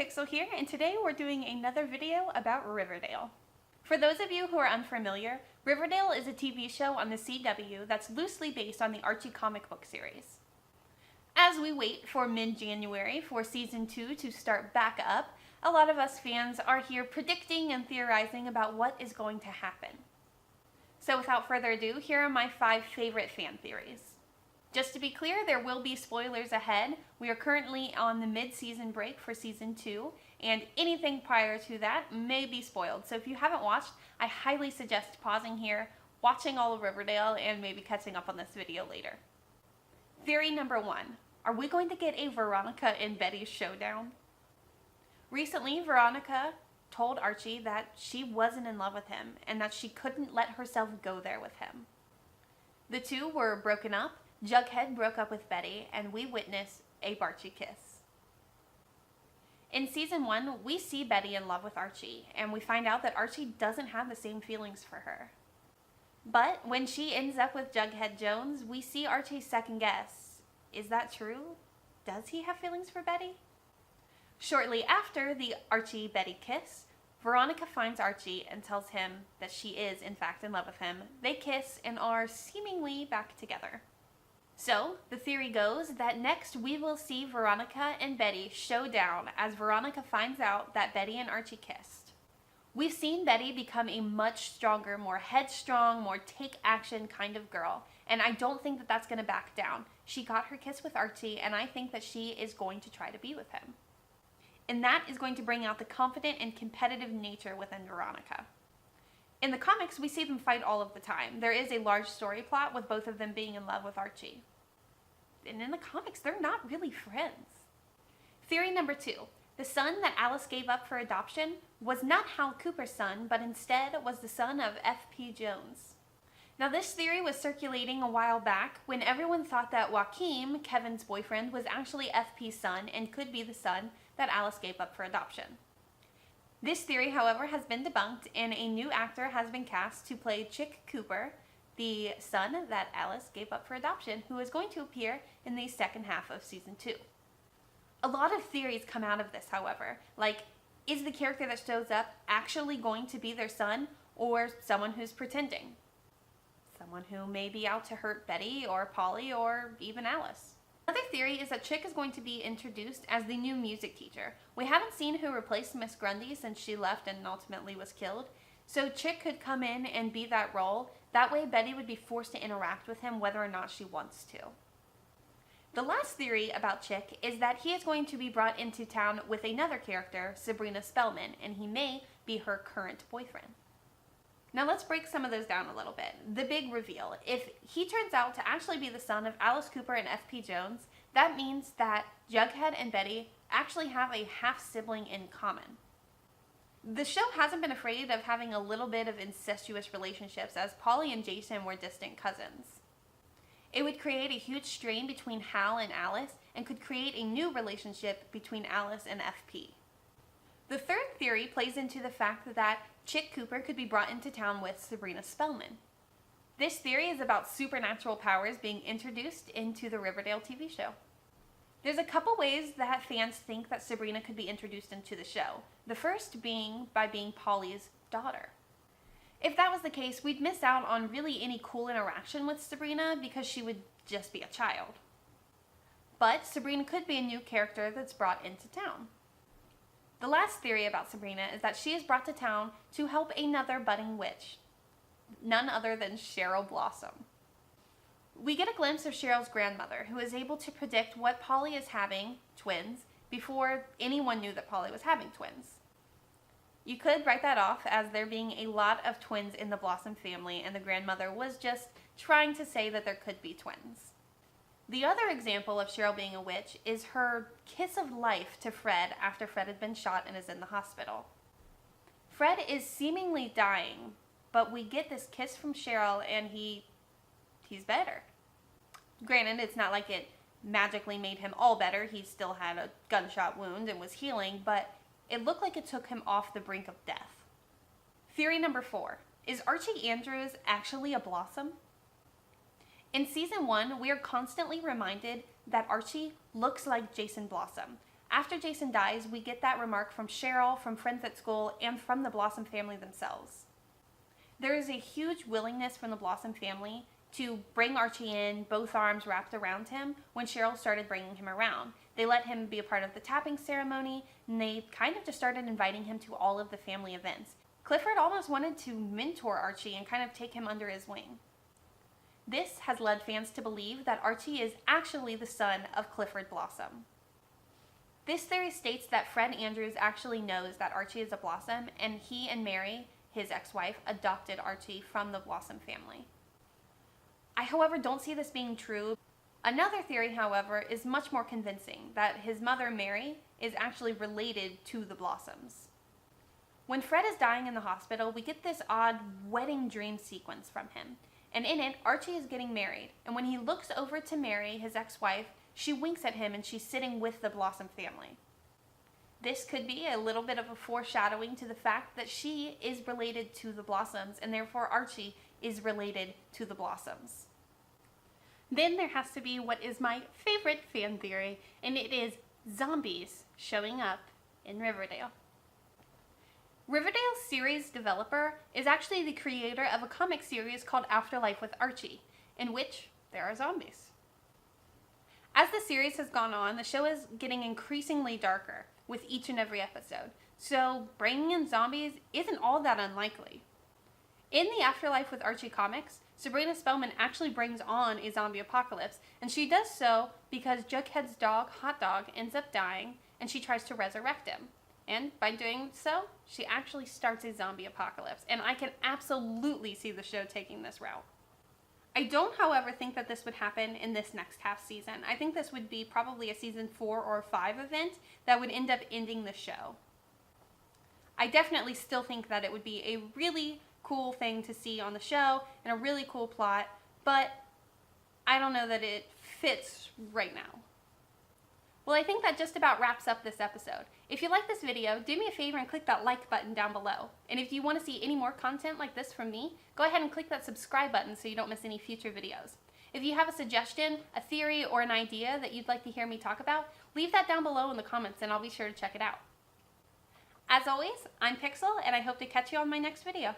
Pixel here, and today we're doing another video about Riverdale. For those of you who are unfamiliar, Riverdale is a TV show on the CW that's loosely based on the Archie comic book series. As we wait for mid-January for Season 2 to start back up, a lot of us fans are here predicting and theorizing about what is going to happen. So without further ado, here are my 5 favorite fan theories. Just to be clear, there will be spoilers ahead. We are currently on the mid-season break for Season 2, and anything prior to that may be spoiled. So if you haven't watched, I highly suggest pausing here, watching all of Riverdale, and maybe catching up on this video later. Theory number 1. Are we going to get a Veronica and Betty showdown? Recently, Veronica told Archie that she wasn't in love with him, and that she couldn't let herself go there with him. The two were broken up. Jughead broke up with Betty, and we witness a Barchie kiss. In Season 1, we see Betty in love with Archie, and we find out that Archie doesn't have the same feelings for her. But when she ends up with Jughead Jones, we see Archie second guess. Is that true? Does he have feelings for Betty? Shortly after the Archie-Betty kiss, Veronica finds Archie and tells him that she is, in fact, in love with him. They kiss and are seemingly back together. So, the theory goes that next we will see Veronica and Betty show down as Veronica finds out that Betty and Archie kissed. We've seen Betty become a much stronger, more headstrong, more take-action kind of girl, and I don't think that that's going to back down. She got her kiss with Archie, and I think that she is going to try to be with him. And that is going to bring out the confident and competitive nature within Veronica. In the comics, we see them fight all of the time. There is a large story plot with both of them being in love with Archie. And in the comics, they're not really friends. Theory number 2. The son that Alice gave up for adoption was not Hal Cooper's son, but instead was the son of F.P. Jones. Now, this theory was circulating a while back when everyone thought that Joaquin, Kevin's boyfriend, was actually F.P.'s son and could be the son that Alice gave up for adoption. This theory, however, has been debunked, and a new actor has been cast to play Chick Cooper, the son that Alice gave up for adoption, who is going to appear in the second half of Season 2. A lot of theories come out of this, however, like, is the character that shows up actually going to be their son, or someone who's pretending? Someone who may be out to hurt Betty, or Polly, or even Alice. Another theory is that Chick is going to be introduced as the new music teacher. We haven't seen who replaced Miss Grundy since she left and ultimately was killed, so Chick could come in and be that role. That way Betty would be forced to interact with him whether or not she wants to. The last theory about Chick is that he is going to be brought into town with another character, Sabrina Spellman, and he may be her current boyfriend. Now let's break some of those down a little bit. The big reveal. If he turns out to actually be the son of Alice Cooper and F.P. Jones, that means that Jughead and Betty actually have a half-sibling in common. The show hasn't been afraid of having a little bit of incestuous relationships, as Polly and Jason were distant cousins. It would create a huge strain between Hal and Alice, and could create a new relationship between Alice and F.P. The third theory plays into the fact that Chick Cooper could be brought into town with Sabrina Spellman. This theory is about supernatural powers being introduced into the Riverdale TV show. There's a couple ways that fans think that Sabrina could be introduced into the show. The first being by being Polly's daughter. If that was the case, we'd miss out on really any cool interaction with Sabrina because she would just be a child. But Sabrina could be a new character that's brought into town. The last theory about Sabrina is that she is brought to town to help another budding witch, none other than Cheryl Blossom. We get a glimpse of Cheryl's grandmother, who is able to predict what Polly is having, twins, before anyone knew that Polly was having twins. You could write that off as there being a lot of twins in the Blossom family, and the grandmother was just trying to say that there could be twins. The other example of Cheryl being a witch is her kiss of life to Fred after Fred had been shot and is in the hospital. Fred is seemingly dying, but we get this kiss from Cheryl and he's better. Granted, it's not like it magically made him all better. He still had a gunshot wound and was healing, but it looked like it took him off the brink of death. Theory number 4. Is Archie Andrews actually a Blossom? In Season 1, we are constantly reminded that Archie looks like Jason Blossom. After Jason dies, we get that remark from Cheryl, from friends at school, and from the Blossom family themselves. There is a huge willingness from the Blossom family to bring Archie in, both arms wrapped around him, when Cheryl started bringing him around. They let him be a part of the tapping ceremony, and they kind of just started inviting him to all of the family events. Clifford almost wanted to mentor Archie and kind of take him under his wing. This has led fans to believe that Archie is actually the son of Clifford Blossom. This theory states that Fred Andrews actually knows that Archie is a Blossom, and he and Mary, his ex-wife, adopted Archie from the Blossom family. I, however, don't see this being true. Another theory, however, is much more convincing, that his mother, Mary, is actually related to the Blossoms. When Fred is dying in the hospital, we get this odd wedding dream sequence from him. And in it, Archie is getting married. And when he looks over to Mary, his ex-wife, she winks at him and she's sitting with the Blossom family. This could be a little bit of a foreshadowing to the fact that she is related to the Blossoms, and therefore Archie is related to the Blossoms. Then there has to be what is my favorite fan theory, and it is zombies showing up in Riverdale. Riverdale's series developer is actually the creator of a comic series called Afterlife with Archie, in which there are zombies. As the series has gone on, the show is getting increasingly darker with each and every episode, so bringing in zombies isn't all that unlikely. In the Afterlife with Archie comics, Sabrina Spellman actually brings on a zombie apocalypse, and she does so because Jughead's dog, Hot Dog, ends up dying, and she tries to resurrect him. And by doing so, she actually starts a zombie apocalypse, and I can absolutely see the show taking this route. I don't, however, think that this would happen in this next half season. I think this would be probably a season 4 or 5 event that would end up ending the show. I definitely still think that it would be a really cool thing to see on the show and a really cool plot, but I don't know that it fits right now. Well, I think that just about wraps up this episode. If you like this video, do me a favor and click that like button down below. And if you want to see any more content like this from me, go ahead and click that subscribe button so you don't miss any future videos. If you have a suggestion, a theory, or an idea that you'd like to hear me talk about, leave that down below in the comments and I'll be sure to check it out. As always, I'm Pixel, and I hope to catch you on my next video.